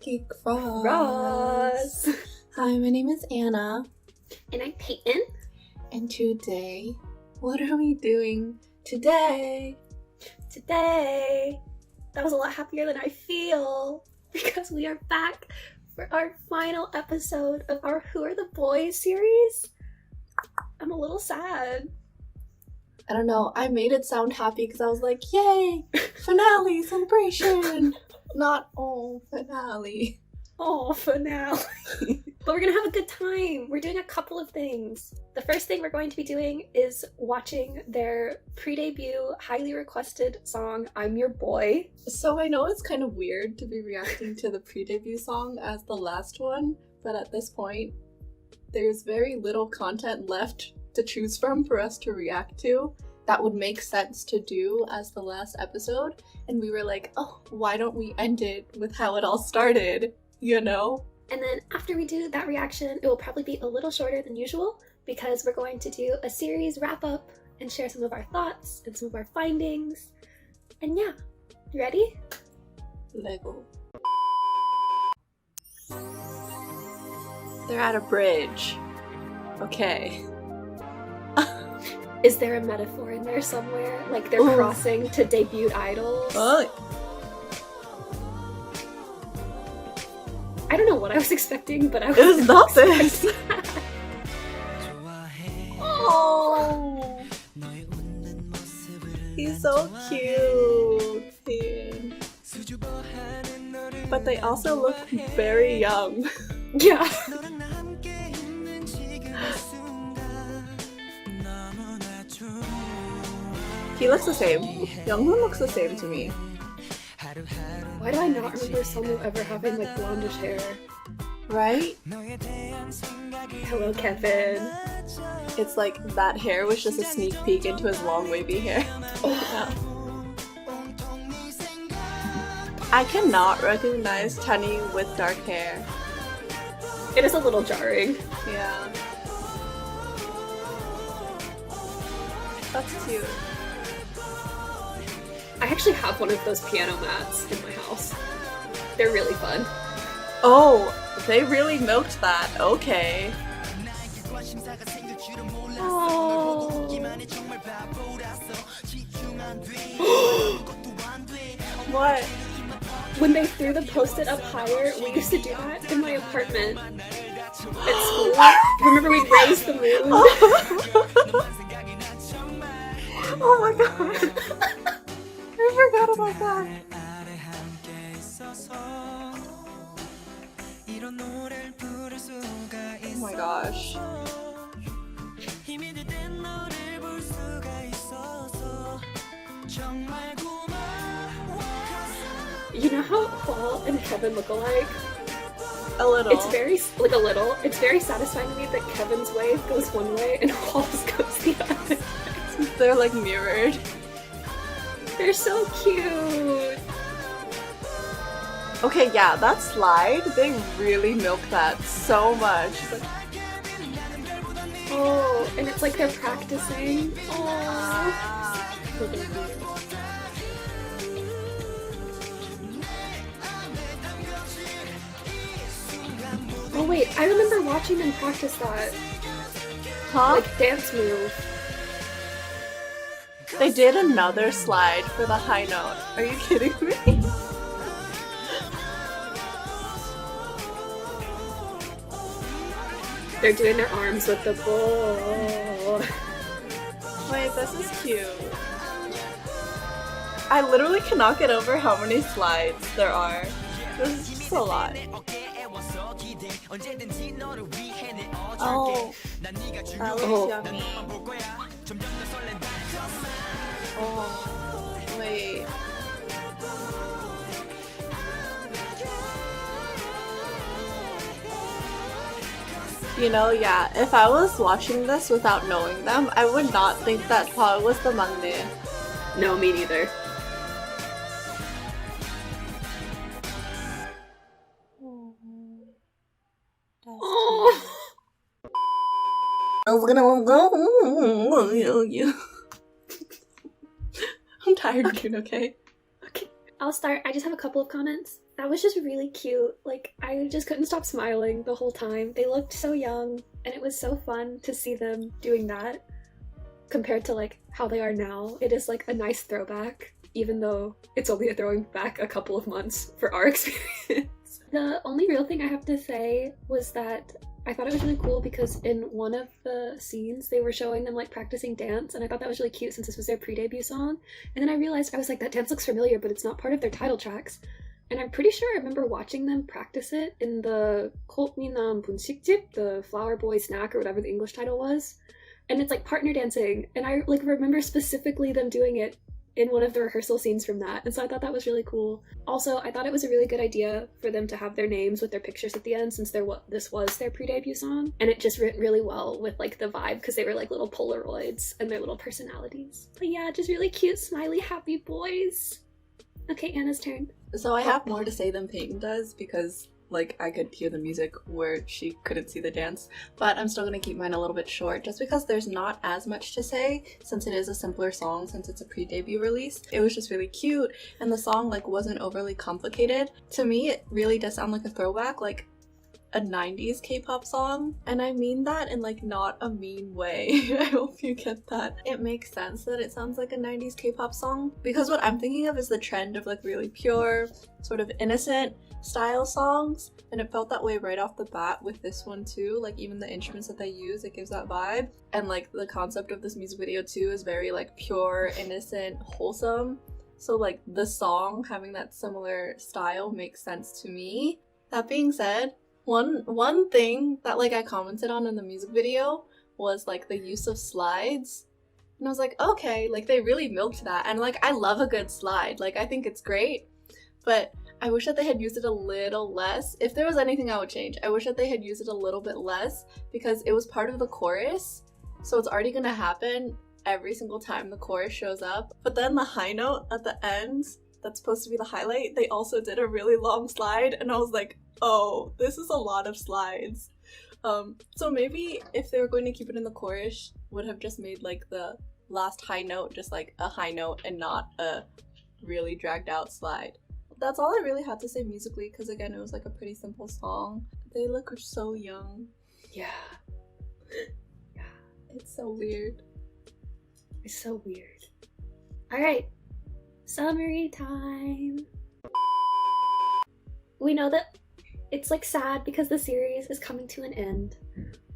Geek Frost. Ross. Hi, my name is Anna. And I'm Peyton. And today, what are we doing today? Today, that was a lot happier than I feel because we are back for our final episode of our Who Are The Boyz series. I'm a little sad. I don't know, I made it sound happy because I was like, yay, finale, celebration. Not, oh, finale. Oh, finale. But we're gonna have a good time. We're doing a couple of things. The first thing we're going to be doing is watching their pre-debut, highly requested song, I'm Your Boy. So I know it's kind of weird to be reacting to the pre-debut song as the last one, but at this point, there's very little content left to choose from for us to react to that would make sense to do as the last episode. And we were like, oh, why don't we end it with how it all started, you know? And then after we do that reaction, it will probably be a little shorter than usual because we're going to do a series wrap up and share some of our thoughts and some of our findings. And yeah, you ready? Lego. They're at a bridge. Okay. Is there a metaphor in there somewhere? Like they're crossing to debut idols? Oh. I don't know what I was expecting, but I was It was not this. Oh, He's so cute. But they also look very young. yeah. He looks the same. Younghoon looks the same to me. Why do I not remember Sonu ever having like blondish hair? Right? Hello, Kevin. It's like that hair was just a sneak peek into his long wavy hair. Oh. I cannot recognize Tani with dark hair. It is a little jarring. Yeah. That's cute. I actually have one of those piano mats in my house. They're really fun. Oh, they really milked that. Okay. Oh. What? When they threw the post-it up higher, we used to do that in my apartment at school. Remember we'd raise the moon? Oh my god. I forgot about that. Oh my gosh. You know how Paul and Kevin look alike? A little. It's very, like a little, it's very satisfying to me that Kevin's wave goes one way and Paul's goes the other. They're like mirrored. They're so cute. Okay, yeah, that slide, they really milk that so much. Oh, and it's like they're practicing. Oh. Oh wait, I remember watching them practice that. Huh? Like dance move. They did another slide for the high note. Are you kidding me? They're doing their arms with the ball. Wait, this is cute. I literally cannot get over how many slides there are. This is just a lot. Oh, that looks yummy. Oh, wait. You know, yeah, if I was watching this without knowing them, I would not think that Paul was the maknae. No, me neither. Oh. I'm tired, dude, okay? Okay, I'll start. I just have a couple of comments. That was just really cute. Like, I just couldn't stop smiling the whole time. They looked so young, and it was so fun to see them doing that compared to, like, how they are now. It is, like, a nice throwback, even though it's only a throwing back a couple of months for our experience. The only real thing I have to say was that I thought it was really cool because in one of the scenes, they were showing them, like, practicing dance, and I thought that was really cute since this was their pre-debut song. And then I realized, I was like, that dance looks familiar, but it's not part of their title tracks. And I'm pretty sure I remember watching them practice it in the Koltminam Bunsikjip, the Flower Boy snack or whatever the English title was. And it's like partner dancing. And I like remember specifically them doing it in one of the rehearsal scenes from that. And so I thought that was really cool. Also, I thought it was a really good idea for them to have their names with their pictures at the end since this was their pre-debut song. And it just went really well with like the vibe because they were like little Polaroids and their little personalities. But yeah, just really cute, smiley, happy boys. Okay, Anna's turn. So I have more to say than Peyton does because, like, I could hear the music where she couldn't see the dance, but I'm still gonna keep mine a little bit short just because there's not as much to say since it is a simpler song since it's a pre-debut release. It was just really cute and the song, like, wasn't overly complicated. To me, it really does sound like a throwback, like a 90s K-pop song, and I mean that in like not a mean way. I hope you get that. It makes sense that it sounds like a 90s K-pop song because what I'm thinking of is the trend of like really pure, sort of innocent style songs, and it felt that way right off the bat with this one too. Like even the instruments that they use, it gives that vibe, and like the concept of this music video too is very like pure, innocent, wholesome. So like the song having that similar style makes sense to me. That being said, one thing that like I commented on in the music video was like the use of slides, and I was like, okay, like they really milked that, and like I love a good slide, like I think it's great, but I wish that they had used it a little less. If there was anything I would change, I wish that they had used it a little bit less because it was part of the chorus, so it's already gonna happen every single time the chorus shows up. But then the high note at the end, that's supposed to be the highlight, they also did a really long slide, and I was like, oh, this is a lot of slides. So maybe if they were going to keep it in the chorus, would have just made like the last high note just like a high note and not a really dragged out slide. That's all I really had to say musically because again, it was like a pretty simple song. They look so young. Yeah. Yeah. It's so weird. It's so weird. Alright. Summary time. We know that it's like sad because the series is coming to an end,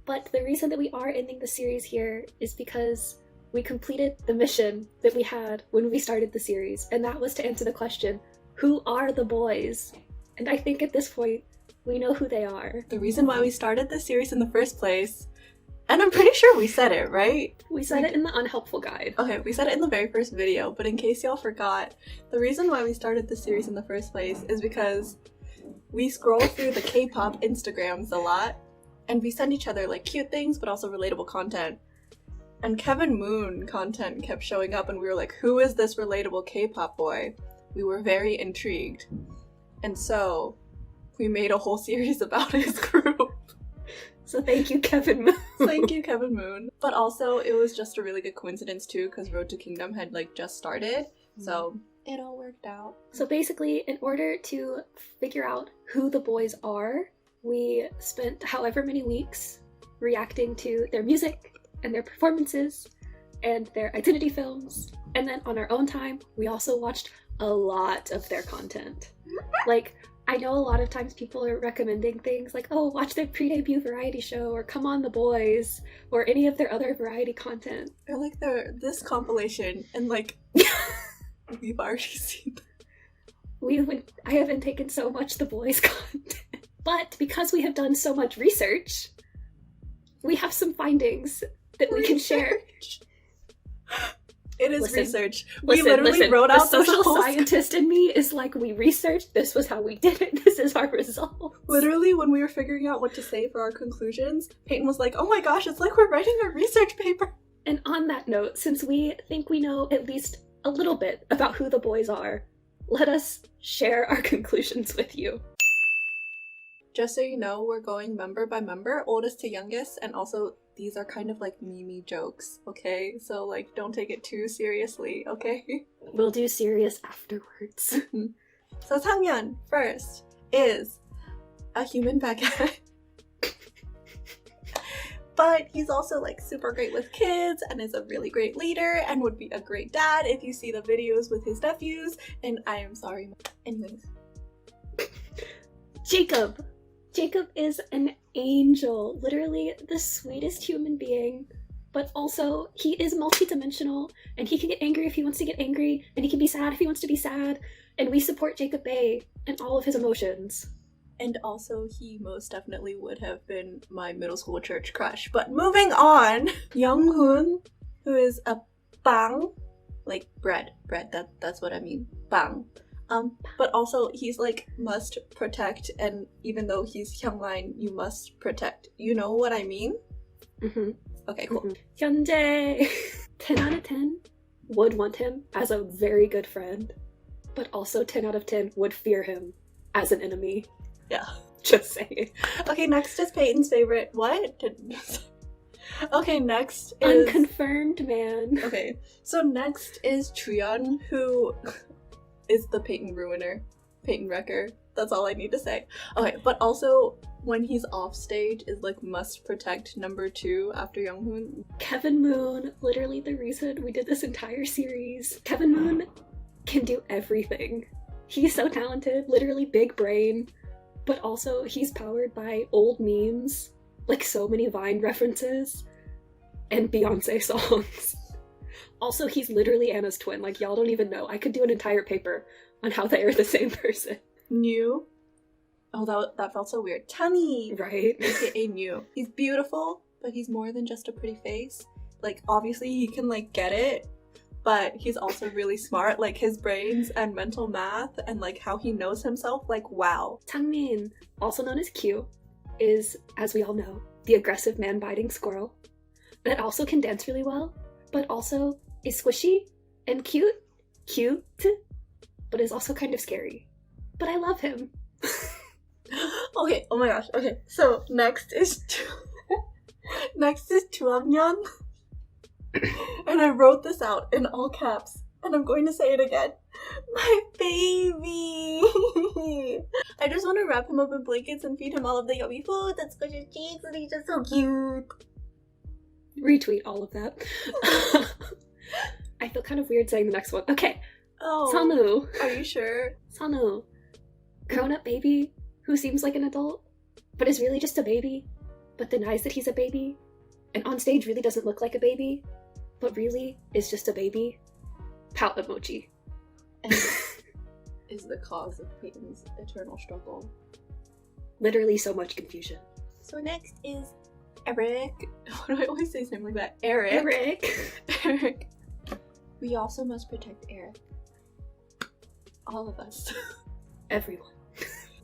but the reason that we are ending the series here is because we completed the mission that we had when we started the series, and that was to answer the question, who are the boys? And I think at this point, we know who they are. The reason why we started this series in the first place, and I'm pretty sure we said it, right? We said it in the unhelpful guide. Okay, we said it in the very first video, but in case y'all forgot, the reason why we started this series in the first place is because we scroll through the K-pop Instagrams a lot, and we send each other like cute things, but also relatable content. And Kevin Moon content kept showing up, and we were like, who is this relatable K-pop boy? We were very intrigued. And so, we made a whole series about his group. So thank you, Kevin Moon. Thank you, Kevin Moon. But also, it was just a really good coincidence too, because Road to Kingdom had like just started, so it all worked out. So basically, in order to figure out who the boys are, we spent however many weeks reacting to their music and their performances and their identity films. And then on our own time, we also watched a lot of their content. Like, I know a lot of times people are recommending things like, oh, watch their pre-debut variety show, or Come On The Boys, or any of their other variety content. Or like this compilation, and like, we've already seen that. I haven't taken so much The Boys content. But because we have done so much research, we have some findings that we can share. It is Listen, research. We literally wrote out the social scientist in me is like, we researched, this was how we did it, this is our result. Literally, when we were figuring out what to say for our conclusions, Peyton was like, oh my gosh, it's like we're writing a research paper. And on that note, since we think we know at least a little bit about who the boys are, let us share our conclusions with you. Just so you know, we're going member by member, oldest to youngest, and also these are kind of like meme jokes, okay? So like, don't take it too seriously, okay? We'll do serious afterwards. So Sangyeon first is a human baguette. But he's also like super great with kids and is a really great leader and would be a great dad if you see the videos with his nephews. And I am sorry. Anyways. Jacob. Jacob is an angel. Literally the sweetest human being. But also, he is multidimensional, and he can get angry if he wants to get angry, and he can be sad if he wants to be sad, and we support Jacob Bay and all of his emotions. And also, he most definitely would have been my middle school church crush. But moving on, Young-hoon, who is a bang, like bread, that's what I mean, bang. But also, he's like, must protect, and even though he's Hyungline, you must protect. You know what I mean? Mm-hmm. Okay, cool. Hyunjae! 10 out of 10 would want him as a very good friend, but also 10 out of 10 would fear him as an enemy. Yeah. Just saying. Okay, next is Peyton's favorite. What? Okay, next is... Unconfirmed, man. Okay, so next is Chuyeon, who is the Peyton ruiner. Peyton wrecker. That's all I need to say. Okay, but also... when he's off stage is like must protect number 2 after Young-hoon. Kevin Moon, literally the reason we did this entire series. Kevin Moon can do everything. He's so talented, literally big brain, but also he's powered by old memes, like so many Vine references, and Beyonce songs. Also, he's literally Anna's twin, like y'all don't even know. I could do an entire paper on how they are the same person. New. Oh, that felt so weird. Tammy! Right? AKA New. He's beautiful, but he's more than just a pretty face. Like, obviously he can, like, get it, but he's also really smart. Like, his brains and mental math and, like, how he knows himself, like, wow. Tangmin, also known as Q, is, as we all know, the aggressive man-biting squirrel that also can dance really well, but also is squishy and cute, but is also kind of scary. But I love him. Okay, oh my gosh, okay, so next is Chuamyeon. And I wrote this out in all caps, and I'm going to say it again. My baby! I just want to wrap him up in blankets and feed him all of the yummy food that squish his cheeks, and he's just so cute. Retweet all of that. I feel kind of weird saying the next one. Okay. Oh. Sanu. Are you sure? Sanu. Grown-up baby who seems like an adult, but is really just a baby, but denies that he's a baby, and on stage really doesn't look like a baby, but really is just a baby. Pout emoji. And is the cause of Peyton's eternal struggle. Literally so much confusion. So next is Eric. Why do I always say something like that? Eric. Eric. We also must protect Eric. All of us. Everyone.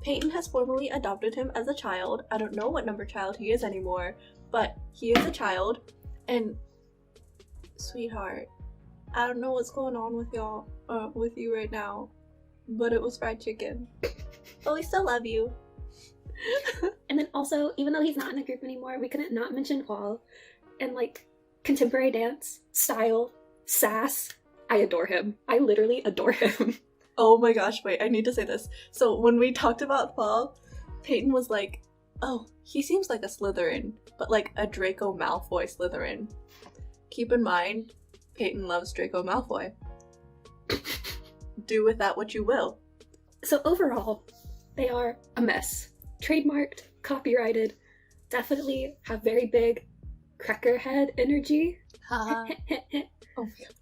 Peyton has formally adopted him as a child. I don't know what number child he is anymore, but he is a child. And sweetheart, I don't know what's going on with y'all, with you right now, but it was fried chicken. But we still love you. And then also, even though he's not in the group anymore, we couldn't not mention Hwal. And like, contemporary dance, style, sass, I adore him. I literally adore him. Oh my gosh, wait, I need to say this. So when we talked about Fall, Peyton was like, oh, he seems like a Slytherin, but like a Draco Malfoy Slytherin. Keep in mind, Peyton loves Draco Malfoy. Do with that what you will. So overall, they are a mess. Trademarked, copyrighted, definitely have very big cracker head energy. Oh my god.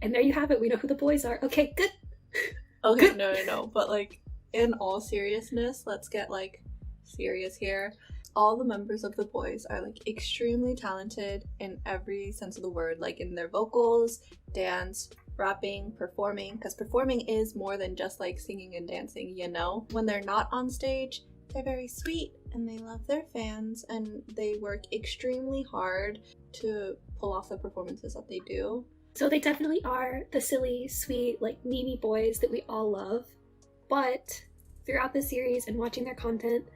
And there you have it, we know who the boys are. Okay, good. Okay, no, but like, in all seriousness, let's get like serious here. All the members of the boys are like extremely talented in every sense of the word, like in their vocals, dance, rapping, performing, because performing is more than just like singing and dancing, you know? When they're not on stage, they're very sweet and they love their fans and they work extremely hard to pull off the performances that they do. So they definitely are the silly, sweet, like meme boys that we all love. But throughout the series and watching their content,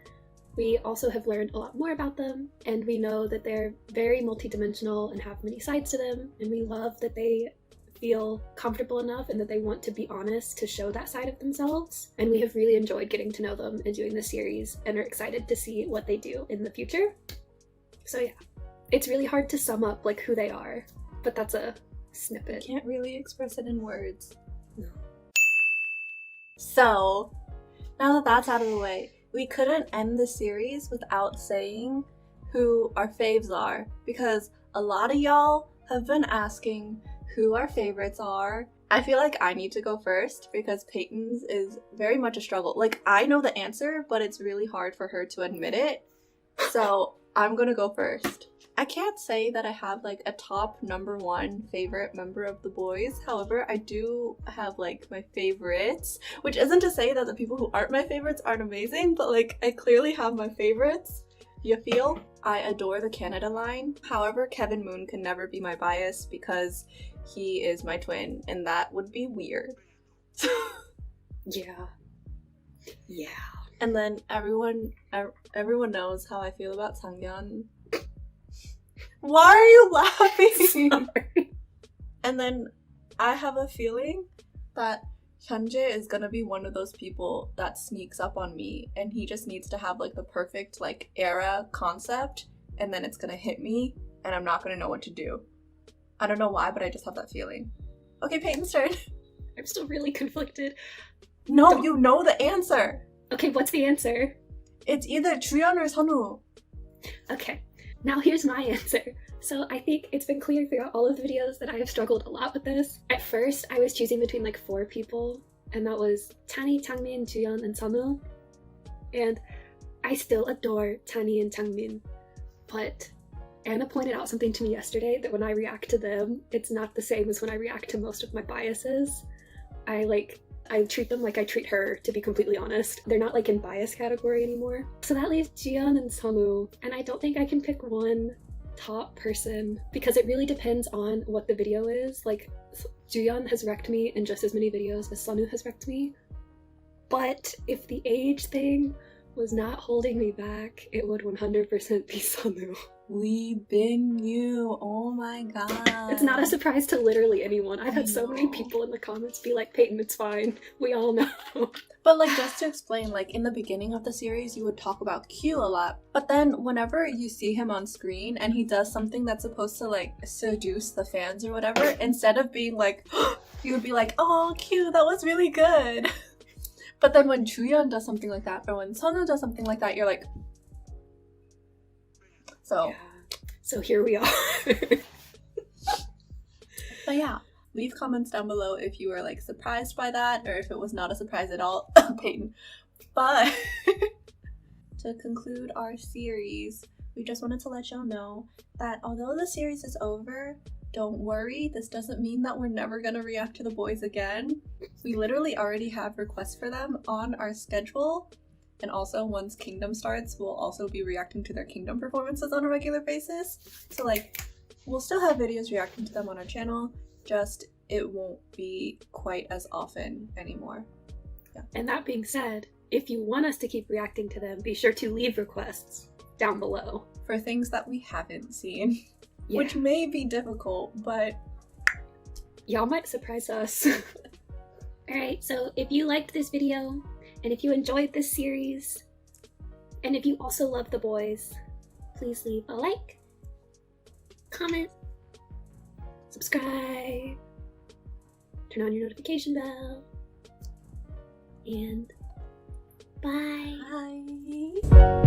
we also have learned a lot more about them, and we know that they're very multidimensional and have many sides to them, and we love that they feel comfortable enough and that they want to be honest to show that side of themselves. And we have really enjoyed getting to know them and doing this series and are excited to see what they do in the future. So yeah, it's really hard to sum up like who they are, but that's a snippet. Can't really express it in words. No. So, now that that's out of the way, we couldn't end the series without saying who our faves are, because a lot of y'all have been asking who our favorites are. I feel like I need to go first because Peyton's is very much a struggle. Like, I know the answer, but it's really hard for her to admit it. So, I'm gonna go first. I can't say that I have like a top number one favorite member of the boys. However, I do have like my favorites, which isn't to say that the people who aren't my favorites aren't amazing, but like I clearly have my favorites. You feel? I adore the Canada line. However, Kevin Moon can never be my bias because he is my twin and that would be weird. Yeah. Yeah. And then everyone knows how I feel about Sangyeon. Why are you laughing? Sorry. And then I have a feeling that Hyunjae is gonna be one of those people that sneaks up on me and he just needs to have like the perfect like era concept and then it's gonna hit me and I'm not gonna know what to do. I don't know why, but I just have that feeling. Okay, Peyton's turn. I'm still really conflicted. No, you know the answer. Okay, what's the answer? It's either Chuyeon or Sunwoo. Okay, now here's my answer. So I think it's been clear throughout all of the videos that I have struggled a lot with this. At first, I was choosing between like 4 people, and that was Tani, Changmin, Juyeon, and Sunwoo. And I still adore Tani and Changmin, but Anna pointed out something to me yesterday that when I react to them, it's not the same as when I react to most of my biases. I treat them like I treat her, to be completely honest. They're not like in bias category anymore. So that leaves Jiyeon and Sunwoo, and I don't think I can pick one top person because it really depends on what the video is. Like, Juyeon has wrecked me in just as many videos as Sunwoo has wrecked me. But if the age thing was not holding me back, it would 100% be Sunwoo. We been you. Oh my god. It's not a surprise to literally anyone. I've had so many people in the comments be like, Peyton, it's fine. We all know. But like, just to explain, like in the beginning of the series, you would talk about Q a lot. But then whenever you see him on screen and he does something that's supposed to like seduce the fans or whatever, instead of being like, you would be like, oh, Q, that was really good. But then when Chuyeon does something like that, or when Sunwoo does something like that, you're like, so. Yeah. So here we are. But yeah, leave comments down below if you were like surprised by that or if it was not a surprise at all, Peyton. But to conclude our series, we just wanted to let y'all know that although the series is over, don't worry, this doesn't mean that we're never gonna react to the boys again. We literally already have requests for them on our schedule. And also, once Kingdom starts, we'll also be reacting to their Kingdom performances on a regular basis. So, like, we'll still have videos reacting to them on our channel, just it won't be quite as often anymore. Yeah. And that being said, if you want us to keep reacting to them, be sure to leave requests down below. For things that we haven't seen, Yeah. which may be difficult, but y'all might surprise us. Alright, so if you liked this video, and if you enjoyed this series, and if you also love the boys, please leave a like, comment, subscribe, turn on your notification bell, and bye. bye.